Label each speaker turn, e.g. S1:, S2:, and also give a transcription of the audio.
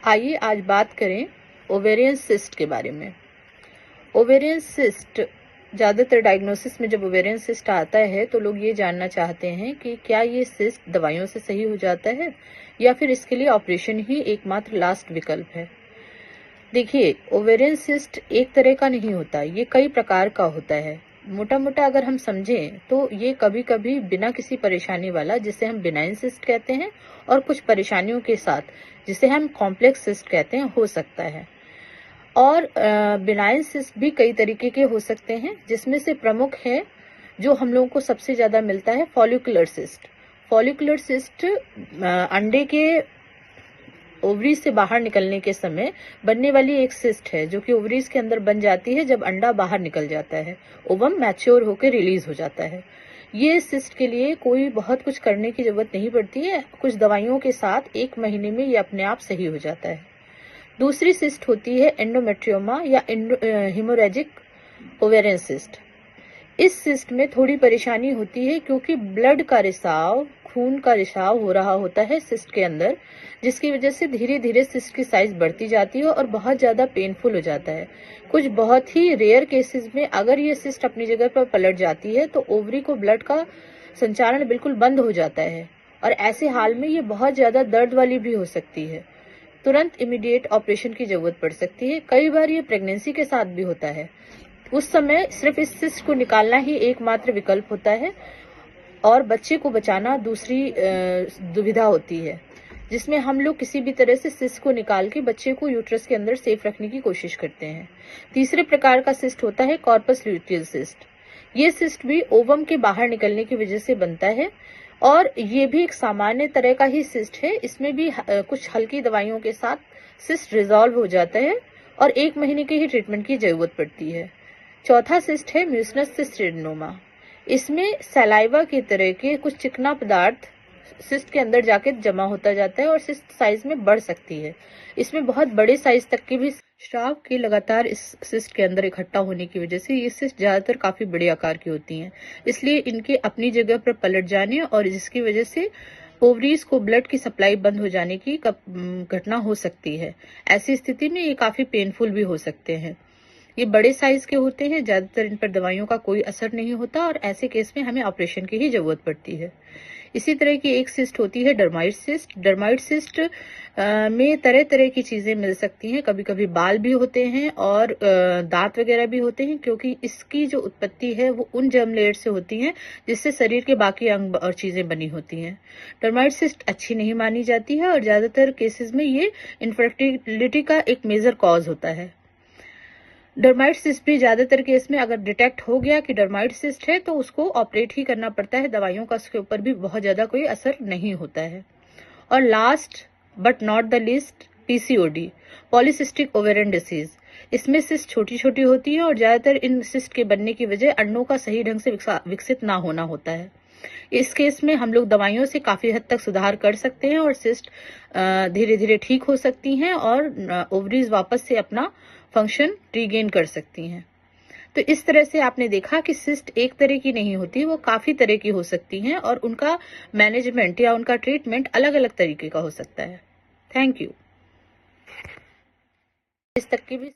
S1: आइए आज बात करें ओवेरियन सिस्ट के बारे में। ओवेरियन सिस्ट ज़्यादातर डायग्नोसिस में जब ओवेरियन सिस्ट आता है तो लोग ये जानना चाहते हैं कि क्या ये सिस्ट दवाइयों से सही हो जाता है या फिर इसके लिए ऑपरेशन ही एकमात्र लास्ट विकल्प है। देखिए, ओवेरियन सिस्ट एक तरह का नहीं होता, ये कई प्रकार का होता है। मोटा मोटा अगर हम समझें तो ये कभी कभी बिना किसी परेशानी वाला, जिसे हम बिनाइन सिस्ट कहते हैं, और कुछ परेशानियों के साथ, जिसे हम कॉम्प्लेक्स सिस्ट कहते हैं, हो सकता है। और बिनाइन सिस्ट भी कई तरीके के हो सकते हैं, जिसमें से प्रमुख है जो हम लोगों को सबसे ज्यादा मिलता है, फॉलिकुलर सिस्ट। फॉलिकुलर सिस्ट अंडे के ओवरीज से बाहर निकलने के समय बनने वाली एक सिस्ट है, जो कि ओवरीज के अंदर बन जाती है जब अंडा बाहर निकल जाता है, ओवम मैच्योर होकर रिलीज हो जाता है। ये सिस्ट के लिए कोई बहुत कुछ करने की जरूरत नहीं पड़ती है, कुछ दवाइयों के साथ 1 महीने में ये अपने आप सही हो जाता है। दूसरी सिस्ट होती है एंडोमेट्रियोमा या हिमोरेजिक ओवेरियन सिस्ट। इस सिस्ट में थोड़ी परेशानी होती है क्योंकि ब्लड का रिसाव, खून का रिसाव हो रहा होता है सिस्ट के अंदर, जिसकी वजह से धीरे धीरे सिस्ट की साइज बढ़ती जाती है और बहुत ज्यादा पेनफुल हो जाता है। कुछ बहुत ही रेयर केसेस में अगर ये सिस्ट अपनी जगह पर पलट जाती है तो ओवरी को ब्लड का संचालन बिल्कुल बंद हो जाता है, और ऐसे हाल में ये बहुत ज्यादा दर्द वाली भी हो सकती है। तुरंत इमीडिएट ऑपरेशन की जरूरत पड़ सकती है। कई बार ये प्रेगनेंसी के साथ भी होता है। उस समय सिर्फ इस सिस्ट को निकालना ही एकमात्र विकल्प होता है और बच्चे को बचाना दूसरी दुविधा होती है, जिसमें हम लोग किसी भी तरह से सिस्ट को निकाल के बच्चे को यूट्रस के अंदर सेफ रखने की कोशिश करते हैं। तीसरे प्रकार का सिस्ट होता है कॉर्पस ल्यूटियल सिस्ट। ये सिस्ट भी ओवम के बाहर निकलने की वजह से बनता है और ये भी एक सामान्य तरह का ही सिस्ट है। इसमें भी कुछ हल्की दवाइयों के साथ सिस्ट रिजॉल्व हो जाता है और 1 महीने के ही ट्रीटमेंट की जरूरत पड़ती है। चौथा सिस्ट है म्यूसिनस सिस्ट एडेनोमा। इसमें सलाइवा की तरह के कुछ चिकना पदार्थ सिस्ट के अंदर जाके जमा होता जाता है और सिस्ट साइज में बढ़ सकती है। इसमें बहुत बड़े साइज तक की भी स्राव के लगातार इस सिस्ट के अंदर इकट्ठा होने की वजह से ये सिस्ट ज्यादातर काफी बड़े आकार की होती हैं। इसलिए इनके अपनी जगह पर पलट जाने और जिसकी वजह से ओवरीज को ब्लड की सप्लाई बंद हो जाने की घटना हो सकती है। ऐसी स्थिति में ये काफी पेनफुल भी हो सकते हैं। ये बड़े साइज के होते हैं, ज्यादातर इन पर दवाइयों का कोई असर नहीं होता और ऐसे केस में हमें ऑपरेशन की ही जरूरत पड़ती है। इसी तरह की एक सिस्ट होती है डर्माइड सिस्ट। डर्माइड सिस्ट में तरह तरह की चीजें मिल सकती हैं। कभी कभी बाल भी होते हैं और दांत वगैरह भी होते हैं, क्योंकि इसकी जो उत्पत्ति है वो उन जर्म लेयर से होती है जिससे शरीर के बाकी अंग और चीजें बनी होती हैं। डर्माइड सिस्ट अच्छी नहीं मानी जाती है और ज्यादातर केसेस में ये इनफर्टिलिटी का एक मेजर कॉज होता है। डर्माइड सिस्ट भी ज्यादातर केस में अगर डिटेक्ट हो गया कि डर्माइड सिस्ट है तो उसको ऑपरेट ही करना पड़ता है, दवाइयों का उसके ऊपर भी बहुत ज्यादा कोई असर नहीं होता है। और last but not the least, PCOD, polycystic ovarian disease. इसमें सिस्ट छोटी छोटी होती है और ज्यादातर इन सिस्ट के बनने की वजह अंडों का सही ढंग से विकसित ना होना होता है। इस केस में हम लोग दवाइयों से काफी हद तक सुधार कर सकते हैं और सिस्ट धीरे धीरे ठीक हो सकती हैं और ओवरीज वापस से अपना फंक्शन रीगेन कर सकती हैं। तो इस तरह से आपने देखा कि सिस्ट एक तरह की नहीं होती, वो काफी तरह की हो सकती हैं और उनका मैनेजमेंट या उनका ट्रीटमेंट अलग अलग तरीके का हो सकता है। Thank you. इस तक की भी